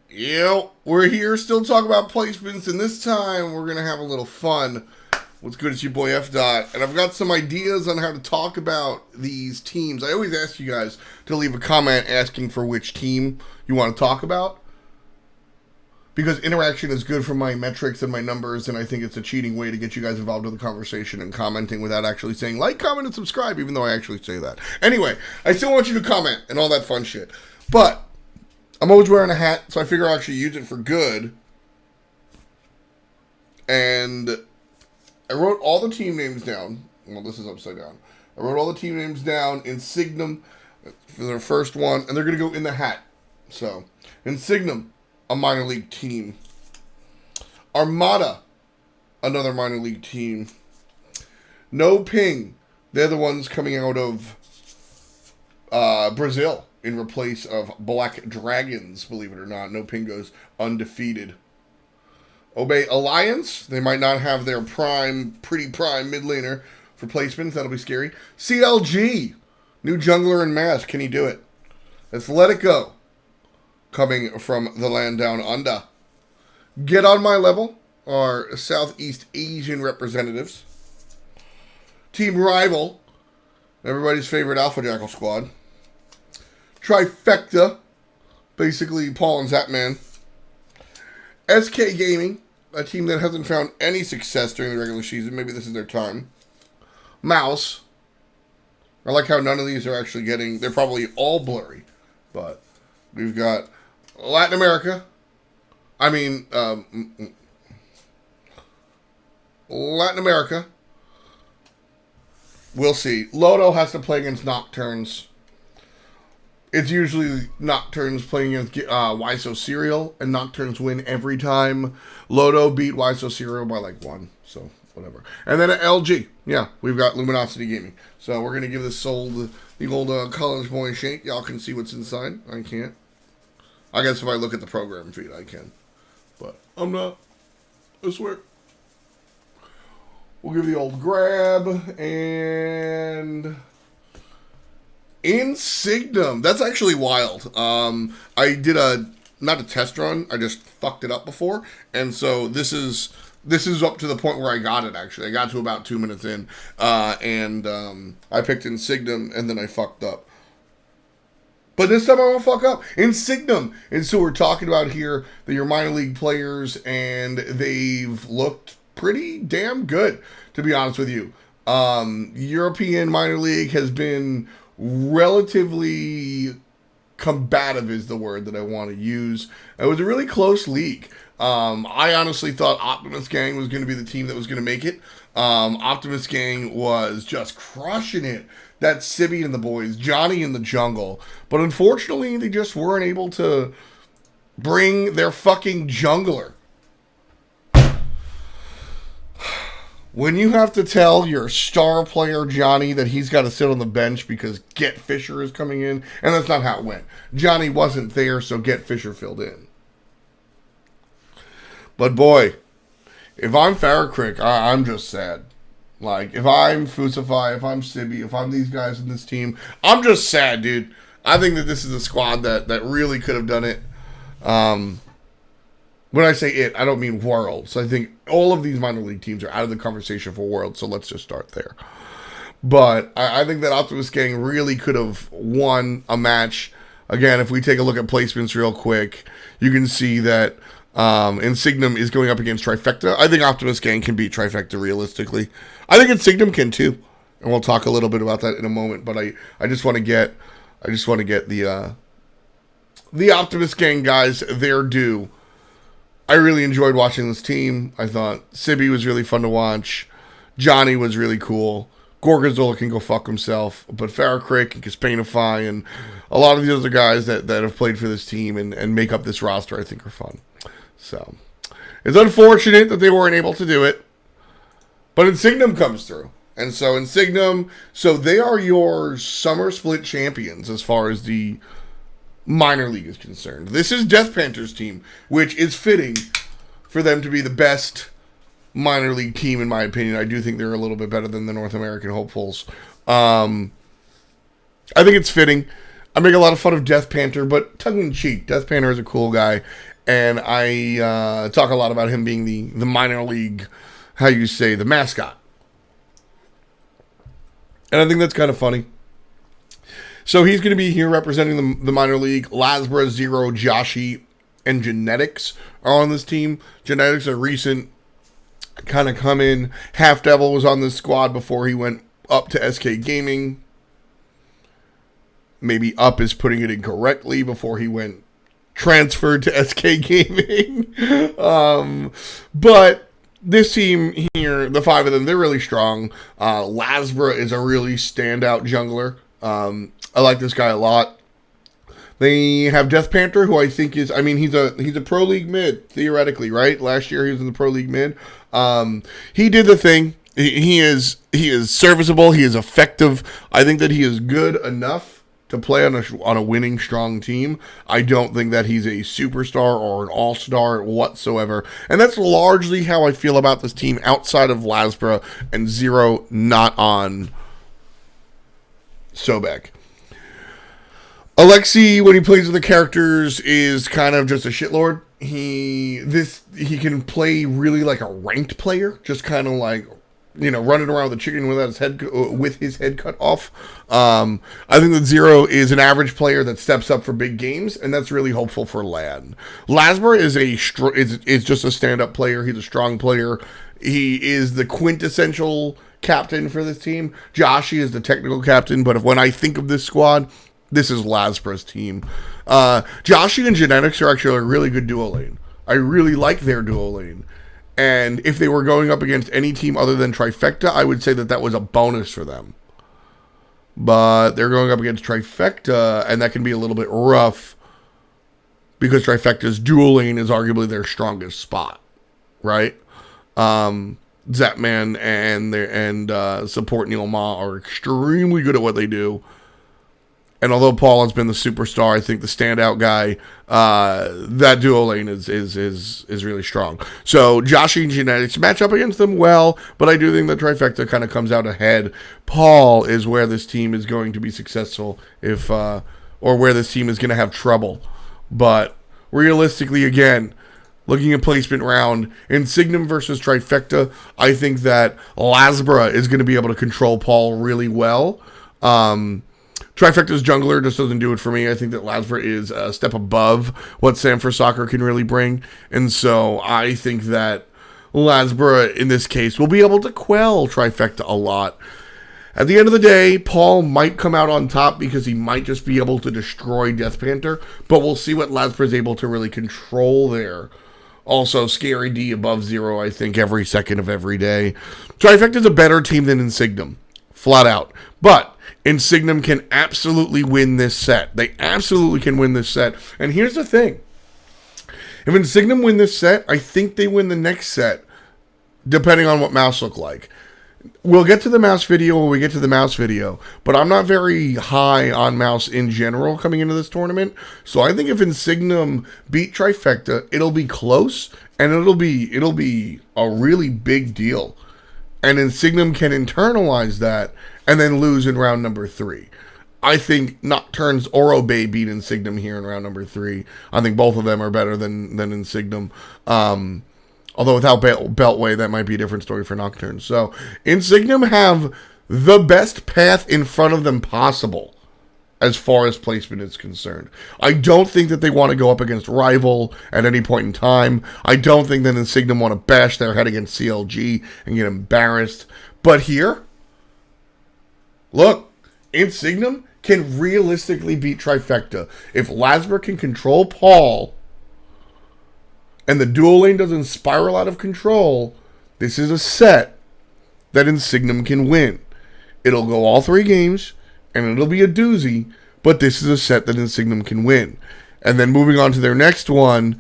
Yep, we're here still talking about placements, and this time we're going to have a little fun. What's good? It's your boy F. Dot, and I've got some ideas on how to talk about these teams. I always ask you guys to leave a comment asking for which team you want to talk about, because interaction is good for my metrics and my numbers, and I think it's a cheating way to get you guys involved in the conversation and commenting without actually saying like, comment, and subscribe, even though I actually say that. Anyway, I still want you to comment and all that fun shit. But I'm always wearing a hat, so I figure I'll actually use it for good. And I wrote all the team names down. Well, this is upside down. I wrote all the team names down. Insignem for their first one, and they're going to go in the hat. So, Insignem, a minor league team. Armada, another minor league team. No Ping, they're the ones coming out of Brazil in replace of Black Dragons, believe it or not. No Ping goes undefeated. Obey Alliance, they might not have their pretty prime mid laner for placements. That'll be scary. CLG, new jungler and mask. Can he do it? Atletico, coming from the land down under. Get on my level are Southeast Asian representatives. Team Rival, everybody's favorite Alpha Jackal squad. Trifecta, basically Paul and Zapman. SK Gaming, a team that hasn't found any success during the regular season. Maybe this is their time. Mouse. I like how none of these are actually getting... They're probably all blurry. But we've got Latin America. Latin America. We'll see. Lodo has to play against Nocturnes. It's usually Nocturnes playing against Wiso Serial, and Nocturnes win every time. Lodo beat Wiso Serial by like 1, so whatever. And then at LG, yeah, we've got Luminosity Gaming. So we're going to give this soul the old college boy shake. Y'all can see what's inside. I can't. I guess if I look at the program feed, I can. But I'm not. I swear. We'll give the old grab, and Insignem. That's actually wild. I did not a test run. I just fucked it up before, and so this is up to the point where I got it. Actually, I got to about 2 minutes in, and I picked Insignem, and then I fucked up. But this time I won't fuck up. Insignem. And so we're talking about here that you're minor league players, and they've looked pretty damn good, to be honest with you. European minor league has been relatively combative is the word that I want to use. It was a really close league. I honestly thought Optimus Gang was going to be the team that was going to make it. Optimus Gang was just crushing it. That's Sibby and the boys, Johnny in the jungle. But unfortunately, they just weren't able to bring their fucking jungler. When you have to tell your star player, Johnny, that he's got to sit on the bench because Get Fisher is coming in, and that's not how it went. Johnny wasn't there, so Get Fisher filled in. But boy, if I'm Farrakrick, I'm just sad. Like, if I'm Fusify, if I'm Sibby, if I'm these guys in this team, I'm just sad, dude. I think that this is a squad that really could have done it. When I say it, I don't mean Worlds. I think all of these minor league teams are out of the conversation for Worlds, so let's just start there. But I think that Optimus Gang really could have won a match. Again, if we take a look at placements real quick, you can see that Insignem is going up against Trifecta. I think Optimus Gang can beat Trifecta realistically. I think Insignem can too, and we'll talk a little bit about that in a moment. But I just want to get the Optimus Gang guys their due. I really enjoyed watching this team. I thought Sibby was really fun to watch. Johnny was really cool. Gorgonzola can go fuck himself. But Farrakrick and Caspanify and a lot of the other guys that have played for this team and make up this roster, I think, are fun. So, it's unfortunate that they weren't able to do it. But Insignem comes through. And so Insignem, so they are your summer split champions as far as the minor league is concerned. This is Death Panthers' team, which is fitting for them to be the best minor league team, in my opinion. I do think they're a little bit better than the North American hopefuls. I think it's fitting. I make a lot of fun of Death Panther, but tongue in cheek. Death Panther is a cool guy, and I talk a lot about him being the minor league, how you say, the mascot. And I think that's kind of funny. So he's going to be here representing the minor league. Lasbra, Zero, Joshi, and Genetics are on this team. Genetics are recent, kind of come in. Half Devil was on this squad before he went up to SK Gaming. Maybe up is putting it incorrectly, before he went transferred to SK Gaming. But this team here, the 5 of them, they're really strong. Lasbra is a really standout jungler. I like this guy a lot. They have Death Panther, who I think is, I mean, he's a pro league mid, theoretically, right? Last year he was in the pro league mid. He did the thing. He is serviceable. He is effective. I think that he is good enough to play on a winning, strong team. I don't think that he's a superstar or an all-star whatsoever. And that's largely how I feel about this team outside of Lasbra and Zero not on Sobek. Alexi, when he plays with the characters, is kind of just a shitlord. He can play really like a ranked player, just kind of like, you know, running around with a chicken with his head cut off. I think that Zero is an average player that steps up for big games, and that's really hopeful for Lad. Lasbra is just a stand-up player. He's a strong player. He is the quintessential captain for this team. Joshi is the technical captain, but when I think of this squad, this is Lasbra's team. Joshi and Genetics are actually a really good duo lane. I really like their duo lane. And if they were going up against any team other than Trifecta, I would say that was a bonus for them. But they're going up against Trifecta, and that can be a little bit rough because Trifecta's dual lane is arguably their strongest spot, right? Zapman and support Neil Ma are extremely good at what they do. And although Paul has been the superstar, I think the standout guy, that duo lane is really strong. So Joshi and Genetics match up against them well, but I do think that Trifecta kind of comes out ahead. Paul is where this team is going to be successful, or where this team is going to have trouble. But realistically, again, looking at placement round, Insignem versus Trifecta, I think that Lasbra is going to be able to control Paul really well. Trifecta's jungler just doesn't do it for me. I think that Lasbra is a step above what Sanford Soccer can really bring. And so I think that Lasbra, in this case, will be able to quell Trifecta a lot. At the end of the day, Paul might come out on top because he might just be able to destroy Death Panther. But we'll see what Lasbra is able to really control there. Also, Scary D above Zero, I think, every second of every day. Trifecta is a better team than Insignem. Flat out. But Insignem can absolutely win this set. They absolutely can win this set. And here's the thing. If Insignem win this set, I think they win the next set, depending on what Mouse look like. We'll get to the Mouse video when we get to the Mouse video, but I'm not very high on Mouse in general coming into this tournament. So I think if Insignem beat Trifecta, it'll be close, and it'll be a really big deal. And Insignem can internalize that and then lose in round number 3. I think Nocturne's Oro Bay beat Insignem here in round number 3. I think both of them are better than Insignem. Although without Beltway, that might be a different story for Nocturne. So Insignem have the best path in front of them possible as far as placement is concerned. I don't think that they want to go up against Rival at any point in time. I don't think that Insignem want to bash their head against CLG and get embarrassed. But here, look, Insignem can realistically beat Trifecta. If Lasbra can control Paul and the dual lane doesn't spiral out of control, this is a set that Insignem can win. It'll go all 3 games, and it'll be a doozy, but this is a set that Insignem can win. And then moving on to their next one,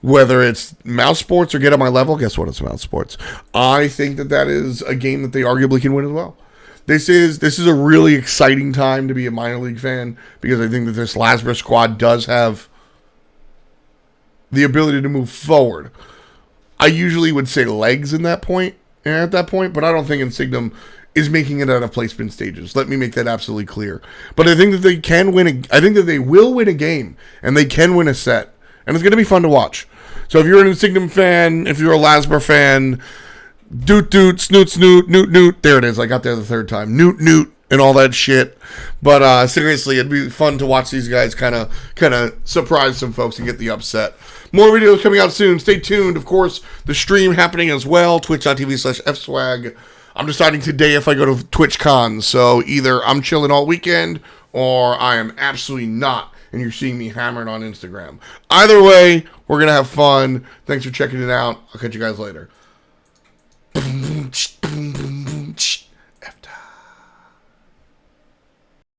whether it's Mouse Sports or Get on My Level, guess what? It's Mouse Sports. I think that is a game that they arguably can win as well. This is a really exciting time to be a minor league fan, because I think that this Lasbra squad does have the ability to move forward. I usually would say legs at that point, but I don't think Insignem is making it out of placement stages. Let me make that absolutely clear. But I think that they can win. I think that they will win a game, and they can win a set, and it's going to be fun to watch. So if you're an Insignem fan, if you're a Lasper fan, doot doot, snoot snoot, noot noot. There it is. I got there the third time. Noot noot and all that shit. But seriously, it'd be fun to watch these guys kind of surprise some folks and get the upset. More videos coming out soon. Stay tuned. Of course, the stream happening as well. Twitch.tv/fswag. I'm deciding today if I go to TwitchCon. So either I'm chilling all weekend or I am absolutely not. And you're seeing me hammered on Instagram. Either way, we're going to have fun. Thanks for checking it out. I'll catch you guys later.